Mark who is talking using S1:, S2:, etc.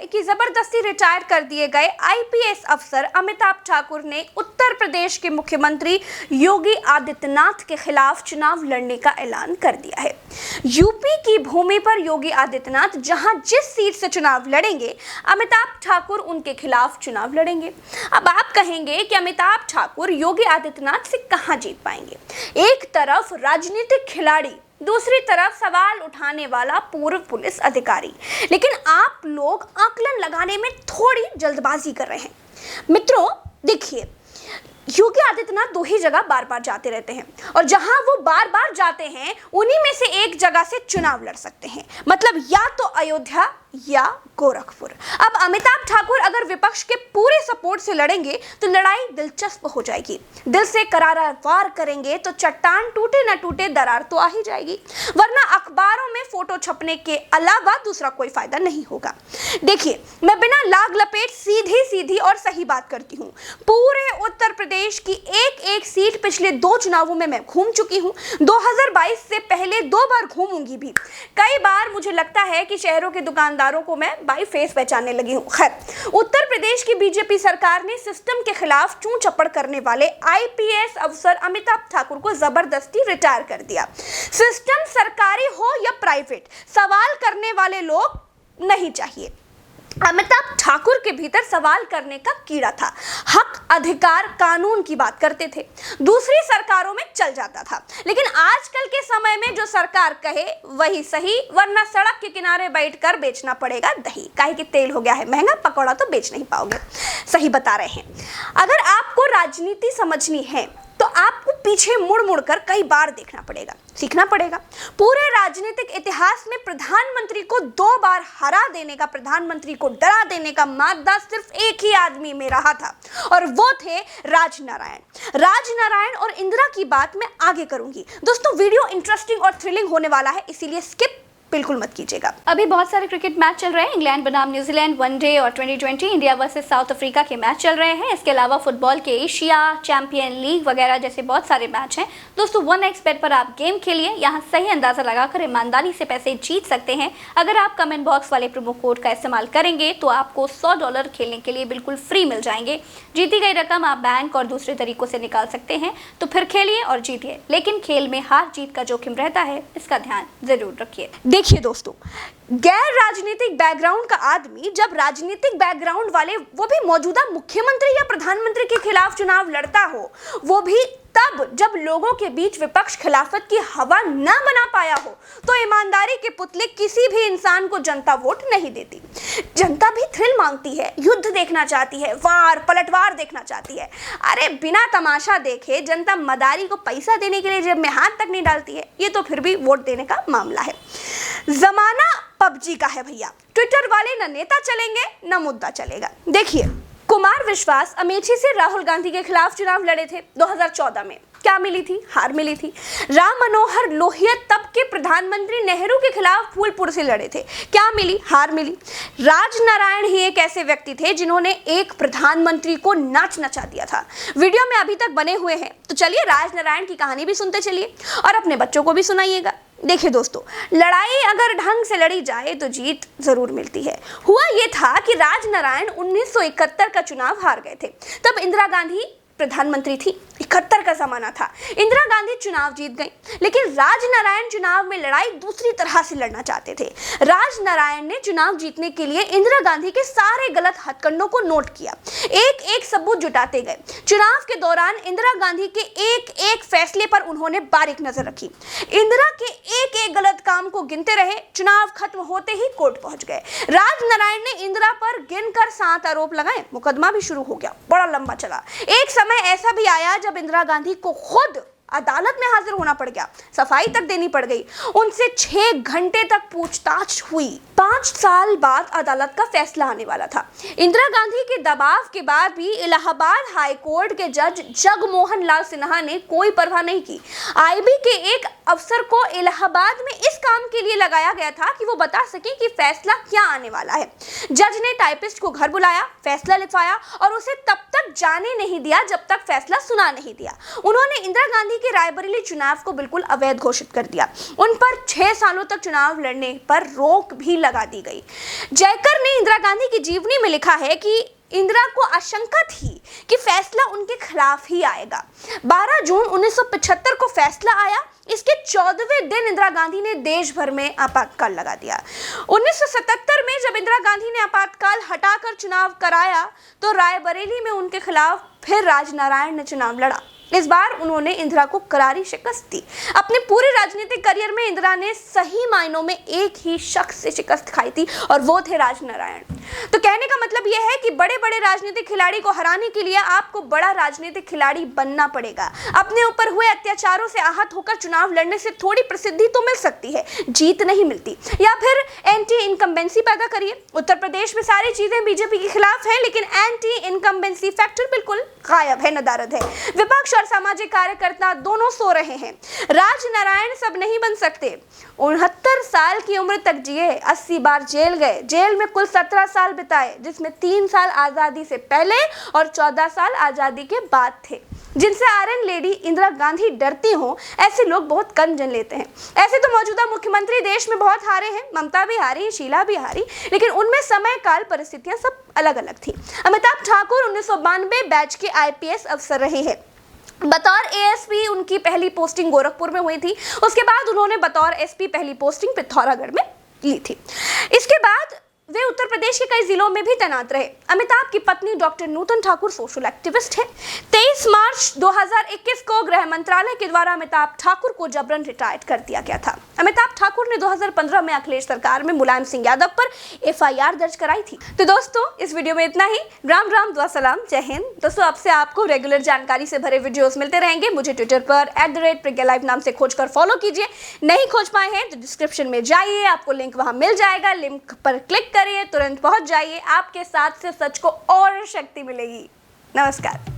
S1: है कि जबरदस्ती रिटायर कर दिए गए आईपीएस अफसर अमिताभ ठाकुर ने उत्तर प्रदेश के मुख्यमंत्री योगी आदित्यनाथ के खिलाफ चुनाव लड़ने का ऐलान कर दिया है। यूपी की भूमि पर योगी आदित्यनाथ जहां जिस सीट से चुनाव लड़ेंगे, अमिताभ ठाकुर उनके खिलाफ चुनाव लड़ेंगे। अब आप कहेंगे कि अमिताभ ठाकुर योगी आदित्यनाथ से कहां जीत पाएंगे। एक तरफ राजनीतिक खिलाड़ी, दूसरी तरफ सवाल उठाने वाला पूर्व पुलिस अधिकारी। लेकिन आप लोग आकलन लगाने में थोड़ी जल्दबाजी कर रहे हैं। मित्रों देखिए, योगी आदित्यनाथ दो ही जगह बार बार जाते रहते हैं और जहां वो बार बार जाते हैं उन्हीं में से एक जगह से चुनाव लड़ सकते हैं, मतलब या तो अयोध्या या गोरखपुर। अब अमिताभ ठाकुर अगर विपक्ष के पूरे सपोर्ट से लड़ेंगे तो लड़ाई दिलचस्प हो जाएगी। दिल से करारा वार करेंगे तो चट्टान टूटे न टूटे, दरार तो आ ही जाएगी, वरना अखबारों में फोटो छपने के अलावा दूसरा कोई फायदा नहीं होगा। देखिए, मैं बिना लाग लपेट सीधी और सही बात करती हूँ। पूरे उत्तर प्रदेश की एक एक सीट पिछले 2 चुनावों में मैं घूम चुकी हूँ। 2022 से पहले 2 बार घूमूंगी भी। कई बार मुझे लगता है कि शहरों के दुकानदारों को मैं बाई फेस पहचानने लगी हूँ। खैर, उत्तर प्रदेश की बीजेपी सरकार ने सिस्टम के खिलाफ चूं चपड़ करने वाले आईपीएस अफसर अमिताभ ठाकुर को जबरदस्ती रिटायर कर दिया। सिस्टम सरकारी हो या प्राइवेट, सवाल करने वाले लोग नहीं चाहिए। अमिताभ ठाकुर के भीतर सवाल करने का कीड़ा था। हक, अधिकार, कानून की बात करते थे, दूसरी सरकारों में चल जाता था। लेकिन आजकल के समय में जो सरकार कहे वही सही, वरना सड़क के किनारे बैठकर बेचना पड़ेगा दही। काहे कि तेल हो गया है महंगा, पकौड़ा तो बेच नहीं पाओगे। सही बता रहे हैं। अगर आपको राजनीति समझनी है तो आपको पीछे मुड़ कर कई बार देखना पड़ेगा, सीखना पड़ेगा। पूरे राजनीतिक इतिहास में प्रधानमंत्री को 2 बार हरा देने का, प्रधानमंत्री को डरा देने का मादा सिर्फ एक ही आदमी में रहा था और वो थे राजनारायण और इंदिरा की बात मैं आगे करूंगी। दोस्तों, वीडियो इंटरेस्टिंग और थ्रिलिंग होने वाला है, इसीलिए स्किप बिल्कुल मत कीजिएगा।
S2: अभी बहुत सारे क्रिकेट मैच चल रहे हैं। इंग्लैंड बनाम न्यूजीलैंड वनडे और 2020 इंडिया वर्सेस साउथ अफ्रीका के मैच चल रहे हैं। इसके अलावा फुटबॉल के एशिया चैंपियन लीग वगैरह जैसे बहुत सारे मैच हैं। दोस्तों, 1xBet पर आप गेम खेलिए, यहाँ सही अंदाजा लगाकर ईमानदारी से पैसे जीत सकते हैं। अगर आप कमेंट बॉक्स वाले प्रोमो कोड का इस्तेमाल करेंगे तो आपको $100 खेलने के लिए बिल्कुल फ्री मिल जाएंगे। जीती गई रकम आप बैंक और दूसरे तरीकों से निकाल सकते हैं। तो फिर खेलिए और जीतिए, लेकिन खेल में हार जीत का जोखिम रहता है, इसका ध्यान जरूर रखिए।
S1: देखिए दोस्तों, गैर राजनीतिक बैकग्राउंड का आदमी जब राजनीतिक बैकग्राउंड वाले, वो भी मौजूदा मुख्यमंत्री या प्रधानमंत्री के खिलाफ चुनाव लड़ता हो, वो भी तब जब लोगों के बीच विपक्ष खिलाफत की हवा ना बना पाया हो, तो ईमानदारी के पुतले किसी भी इंसान को जनता वोट नहीं देती। जनता भी थ्रिल मांगती है, युद्ध देखना चाहती है, वार पलटवार देखना चाहती है। अरे बिना तमाशा देखे जनता मदारी को पैसा देने के लिए जेब में हाथ तक नहीं डालती है। ये तो फिर भी वोट देने का मामला है। जमाना पबजी का है भैया। ट्विटर वाले न नेता चलेंगे न मुद्दा चलेगा। देखिए, कुमार विश्वास अमेठी से राहुल गांधी के खिलाफ चुनाव लड़े थे 2014 में। क्या मिली थी? हार मिली थी। राम मनोहर लोहिया तब के प्रधानमंत्री नेहरू के खिलाफ फूलपुर से लड़े थे। क्या मिली? हार मिली। राजनारायण ही एक ऐसे व्यक्ति थे जिन्होंने एक प्रधानमंत्री को नाच नचा दिया था। वीडियो में अभी तक बने हुए हैं, तो चलिए राजनारायण की कहानी भी सुनते चलिए और अपने बच्चों को भी सुनाइएगा। देखिए दोस्तों, लड़ाई अगर ढंग से लड़ी जाए तो जीत जरूर मिलती है। हुआ ये था कि राजनारायण 1971 का चुनाव हार गए थे। तब इंदिरा गांधी प्रधानमंत्री थी। 71 का जमाना था। इंदिरा गांधी चुनाव जीत गई, लेकिन राजनारायण चुनाव में लड़ाई दूसरी तरह से लड़ना चाहते थे। राजनारायण ने चुनाव जीतने के लिए इंदिरा गांधी के सारे गलत हथकंडों को नोट किया, एक एक सबूत जुटाते गए। चुनाव के दौरान इंदिरा गांधी के एक एक फैसले पर उन्होंने बारीक नजर रखी। इंदिरा के एक एक गलत काम को गिनते रहे। चुनाव खत्म होते ही कोर्ट पहुंच गए। राजनारायण ने इंदिरा पर गिनकर 7 आरोप लगाए। मुकदमा भी शुरू हो गया, बड़ा लंबा चला। एक समय ऐसा भी आया जब इंदिरा गांधी को खुद अदालत में हाजिर होना पड़ गया, सफाई तक देनी पड़ गई। उनसे 6 घंटे तक पूछताछ हुई। 5 साल बाद अदालत का फैसला आने वाला था। इंदिरा गांधी के दबाव के बाद भी इलाहाबाद हाई कोर्ट के जज जगमोहन लाल सिन्हा ने कोई परवाह नहीं की। आईबी के एक अफसर को इलाहाबाद में इस काम के लिए लगाया गया था कि वो बता सके कि फैसला क्या आने वाला है। जज ने टाइपिस्ट को घर बुलाया, फैसला लिखवाया और उसे तब तक जाने नहीं दिया जब तक फैसला सुना नहीं दिया। उन्होंने इंदिरा गांधी के रायबरेली चुनाव को बिल्कुल अवैध घोषित कर दिया। उन पर 6 सालों तक चुनाव लड़ने पर रोक भी लगा लगा दी गई। जयकर ने इंदिरा गांधी की जीवनी में लिखा है कि इंदिरा को आशंका थी कि फैसला उनके खिलाफ ही आएगा। 12 जून 1975 को फैसला आया। इसके 14वें दिन इंदिरा गांधी ने देश भर में आपातकाल लगा दिया। 1977 में जब इंदिरा गांधी ने आपातकाल हटाकर चुनाव कराया तो रायबरेली में उनके खिलाफ फिर राजनारायण ने चुनाव लड़ा। इस बार उन्होंने इंदिरा को करारी शिकस्त दी। अपने पूरे राजनीतिक करियर में इंदिरा ने सही मायनों में एक ही शख्स से शिकस्त खाई थी और वो थे राजनारायण। तो कहने का मतलब यह है कि बड़े बड़े राजनीतिक खिलाड़ी को हराने के लिए आपको बड़ा राजनीतिक खिलाड़ी बनना पड़ेगा। अपने ऊपर हुए अत्याचारों से आहत होकर चुनाव लड़ने से थोड़ी प्रसिद्धि तो मिल सकती है, जीत नहीं मिलती। या फिर एंटी इनकम्बेंसी पैदा करिए। उत्तर प्रदेश में सारी चीजें बीजेपी के खिलाफ है, लेकिन एंटी इनकम्बेंसी फैक्टर बिल्कुल गायब है, नदारद है। विपक्ष और सामाजिक कार्यकर्ता दोनों सो रहे हैं। राजनारायण सब नहीं बन सकते। 69 साल की उम्र तक जिए, 80 बार जेल गए, जेल में कुल 17 साल बिताए, जिसमें 3 साल आजादी से पहले और 14 साल आजादी के बाद थे। जिनसे आयरन लेडी इंदिरा गांधी डरती हो, ऐसे लोग बहुत कम जन लेते हैं। ऐसे तो मौजूदा मुख्यमंत्री देश में बहुत हारे हैं, ममता भी हारी, शीला भी हारी, लेकिन उनमें समय काल परिस्थितियां सब अलग अलग थी। अमिताभ ठाकुर 1992 बैच के IPS अफसर रहे हैं। बतौर ASP उनकी पहली पोस्टिंग गोरखपुर में हुई थी। उसके बाद उन्होंने बतौर SP पहली पोस्टिंग पिथौरागढ़ में ली थी। इसके बाद वे उत्तर प्रदेश के कई जिलों में भी तैनात रहे। अमिताभ की पत्नी डॉक्टर नूतन ठाकुर सोशल एक्टिविस्ट है। 23 मार्च 2021 को गृह मंत्रालय के द्वारा अमिताभ ठाकुर को जबरन रिटायर्ड कर दिया गया था। अमिताभ ठाकुर ने 2015 में अखिलेश सरकार में मुलायम सिंह यादव पर FIR दर्ज कराई थी। तो दोस्तों, इस वीडियो में इतना ही। राम राम, दुआ सलाम, जय हिंद। दोस्तों, आपसे आपको रेगुलर जानकारी से भरे वीडियोस मिलते रहेंगे। मुझे ट्विटर पर @PragyaLive नाम से खोजकर फॉलो कीजिए। नहीं खोज पाए हैं तो डिस्क्रिप्शन में जाइए, आपको लिंक वहां मिल जाएगा। लिंक पर क्लिक करिए, तुरंत पहुंच जाइए। आपके साथ से सच को और शक्ति मिलेगी। नमस्कार।